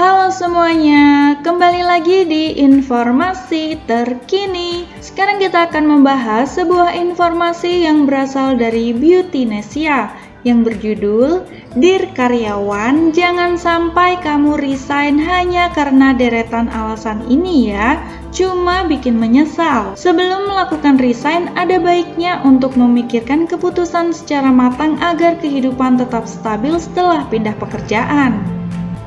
Halo semuanya, kembali lagi di informasi terkini. Sekarang kita akan membahas sebuah informasi yang berasal dari Beautynesia yang berjudul Dear Karyawan, jangan sampai kamu resign hanya karena deretan alasan ini ya, cuma bikin menyesal. Sebelum melakukan resign, ada baiknya untuk memikirkan keputusan secara matang agar kehidupan tetap stabil setelah pindah pekerjaan.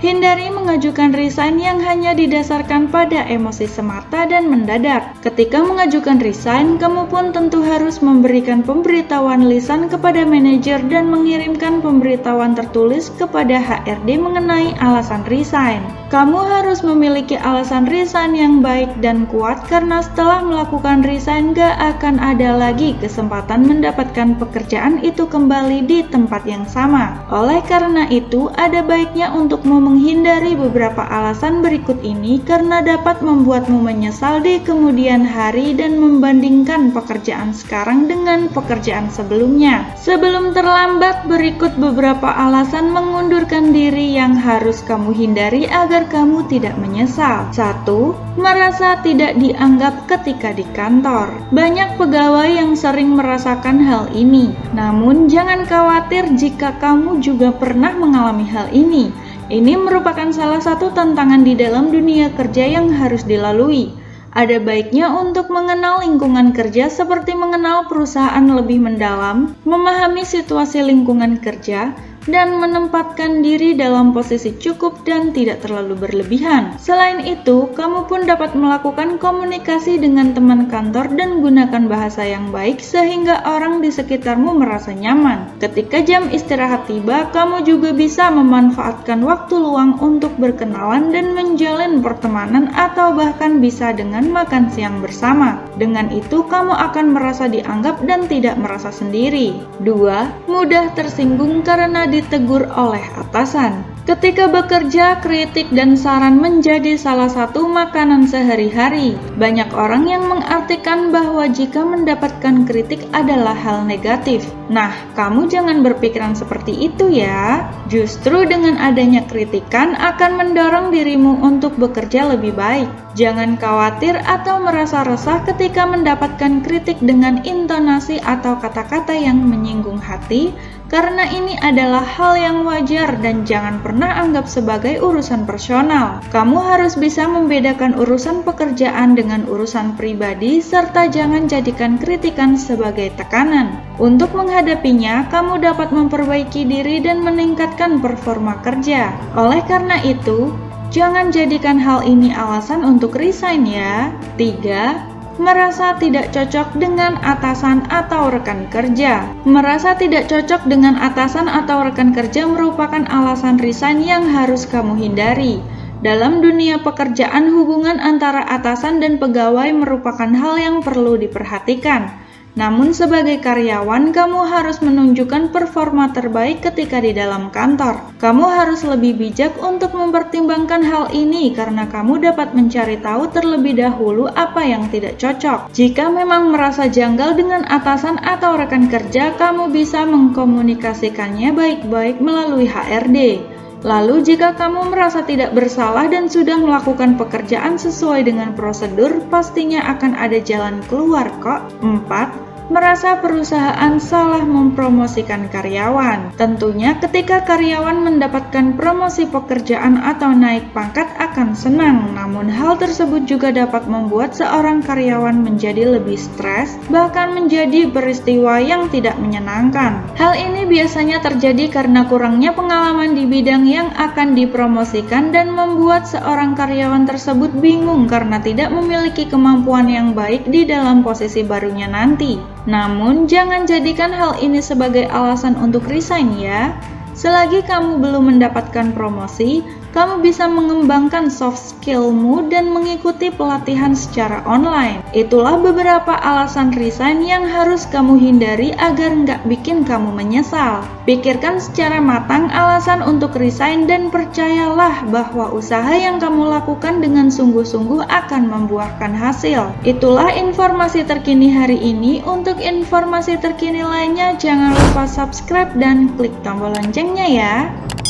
Hindari mengajukan resign yang hanya didasarkan pada emosi semata dan mendadak. Ketika mengajukan resign, kamu pun tentu harus memberikan pemberitahuan lisan kepada manajer dan mengirimkan pemberitahuan tertulis kepada HRD mengenai alasan resign. Kamu harus memiliki alasan resign yang baik dan kuat karena setelah melakukan resign gak akan ada lagi kesempatan mendapatkan pekerjaan itu kembali di tempat yang sama. Oleh karena itu, ada baiknya untuk menghindari beberapa alasan berikut ini karena dapat membuatmu menyesal di kemudian hari dan membandingkan pekerjaan sekarang dengan pekerjaan sebelumnya. Sebelum terlambat, berikut beberapa alasan mengundurkan diri yang harus kamu hindari agar kamu tidak menyesal. 1. Merasa tidak dianggap ketika di kantor. Banyak pegawai yang sering merasakan hal ini. Namun, jangan khawatir jika kamu juga pernah mengalami hal ini. Ini merupakan salah satu tantangan di dalam dunia kerja yang harus dilalui. Ada baiknya untuk mengenal lingkungan kerja seperti mengenal perusahaan lebih mendalam, memahami situasi lingkungan kerja, dan menempatkan diri dalam posisi cukup dan tidak terlalu berlebihan. Selain itu, kamu pun dapat melakukan komunikasi dengan teman kantor dan gunakan bahasa yang baik sehingga orang di sekitarmu merasa nyaman. Ketika jam istirahat tiba, kamu juga bisa memanfaatkan waktu luang untuk berkenalan dan menjalin pertemanan atau bahkan bisa dengan makan siang bersama. Dengan itu, kamu akan merasa dianggap dan tidak merasa sendiri. 2. Mudah tersinggung karena ditegur oleh atasan. Ketika bekerja, kritik dan saran menjadi salah satu makanan sehari-hari. Banyak orang yang mengartikan bahwa jika mendapatkan kritik adalah hal negatif. Nah, kamu jangan berpikiran seperti itu ya. Justru dengan adanya kritikan akan mendorong dirimu untuk bekerja lebih baik. Jangan khawatir atau merasa resah ketika mendapatkan kritik dengan intonasi atau kata-kata yang menyinggung hati, karena ini adalah hal yang wajar dan jangan pernah anggap sebagai urusan personal. Kamu harus bisa membedakan urusan pekerjaan dengan urusan pribadi serta jangan jadikan kritikan sebagai tekanan. Untuk menghadapinya, kamu dapat memperbaiki diri dan meningkatkan performa kerja. Oleh karena itu, jangan jadikan hal ini alasan untuk resign ya. 3. Merasa tidak cocok dengan atasan atau rekan kerja. Merasa tidak cocok dengan atasan atau rekan kerja merupakan alasan resign yang harus kamu hindari. Dalam dunia pekerjaan, hubungan antara atasan dan pegawai merupakan hal yang perlu diperhatikan. Namun sebagai karyawan, kamu harus menunjukkan performa terbaik ketika di dalam kantor. Kamu harus lebih bijak untuk mempertimbangkan hal ini karena kamu dapat mencari tahu terlebih dahulu apa yang tidak cocok. Jika memang merasa janggal dengan atasan atau rekan kerja, kamu bisa mengkomunikasikannya baik-baik melalui HRD. Lalu jika kamu merasa tidak bersalah dan sudah melakukan pekerjaan sesuai dengan prosedur, pastinya akan ada jalan keluar kok. 4. Merasa perusahaan salah mempromosikan karyawan. Tentunya ketika karyawan mendapatkan promosi pekerjaan atau naik pangkat akan senang, namun hal tersebut juga dapat membuat seorang karyawan menjadi lebih stres, bahkan menjadi peristiwa yang tidak menyenangkan. Hal ini biasanya terjadi karena kurangnya pengalaman di bidang yang akan dipromosikan dan membuat seorang karyawan tersebut bingung karena tidak memiliki kemampuan yang baik di dalam posisi barunya nanti. Namun, jangan jadikan hal ini sebagai alasan untuk resign ya. Selagi kamu belum mendapatkan promosi, kamu bisa mengembangkan soft skill-mu dan mengikuti pelatihan secara online. Itulah beberapa alasan resign yang harus kamu hindari agar nggak bikin kamu menyesal. Pikirkan secara matang alasan untuk resign dan percayalah bahwa usaha yang kamu lakukan dengan sungguh-sungguh akan membuahkan hasil. Itulah informasi terkini hari ini. Untuk informasi terkini lainnya, jangan lupa subscribe dan klik tombol loncengnya ya.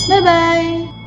Bye-bye!